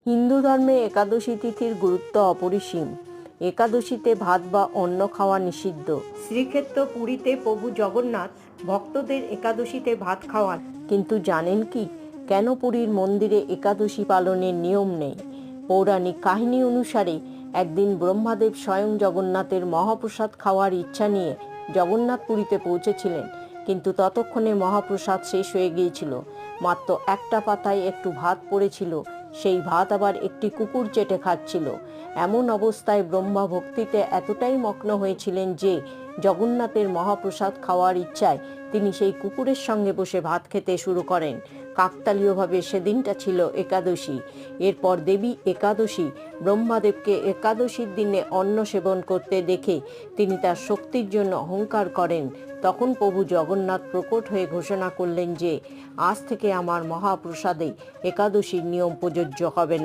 হিন্দু ধর্মে একাদশী তিথির গুরুত্ব অপরিসীম। একাদশীতে ভাত বা অন্ন খাওয়া নিষিদ্ধ। শ্রীক্ষেত্র পুরীতে প্রভু জগন্নাথ ভক্তদের একাদশীতে ভাত খাওয়ান। কিন্তু জানেন কি, কেন পুরীর মন্দিরে একাদশী পালনের নিয়ম নেই? পৌরাণিক কাহিনী অনুসারে একদিন ব্রহ্মাদেব স্বয়ং জগন্নাথের মহাপ্রসাদ খাওয়ার ইচ্ছা নিয়ে জগন্নাথ পুরীতে পৌঁছেছিলেন, কিন্তু ততক্ষণে মহাপ্রসাদ শেষ হয়ে গিয়েছিল। মাত্র একটা পাতায় একটু ভাত পড়েছিল, সেই ভাত আবার একটি কুকুর চেটে খাচ্ছিল। এমন অবস্থায় ব্রহ্মা ভক্তিতে এতটাই মগ্ন হয়েছিলেন যে জগন্নাথের মহাপ্রসাদ খাওয়ার ইচ্ছায় তিনি সেই কুকুরের সঙ্গে বসে ভাত খেতে শুরু করেন। কাকতালীয়ভাবে সেদিনটা ছিল একাদশী। এরপর দেবী একাদশী ব্রহ্মাদেবকে একাদশীর দিনে অন্ন সেবন করতে দেখে তিনি তার শক্তির জন্য অহংকার করেন। তখন প্রভু জগন্নাথ প্রকট হয়ে ঘোষণা করলেন যে আজ থেকে আমার মহাপ্রসাদে একাদশীর নিয়ম প্রযোজ্য হবে না।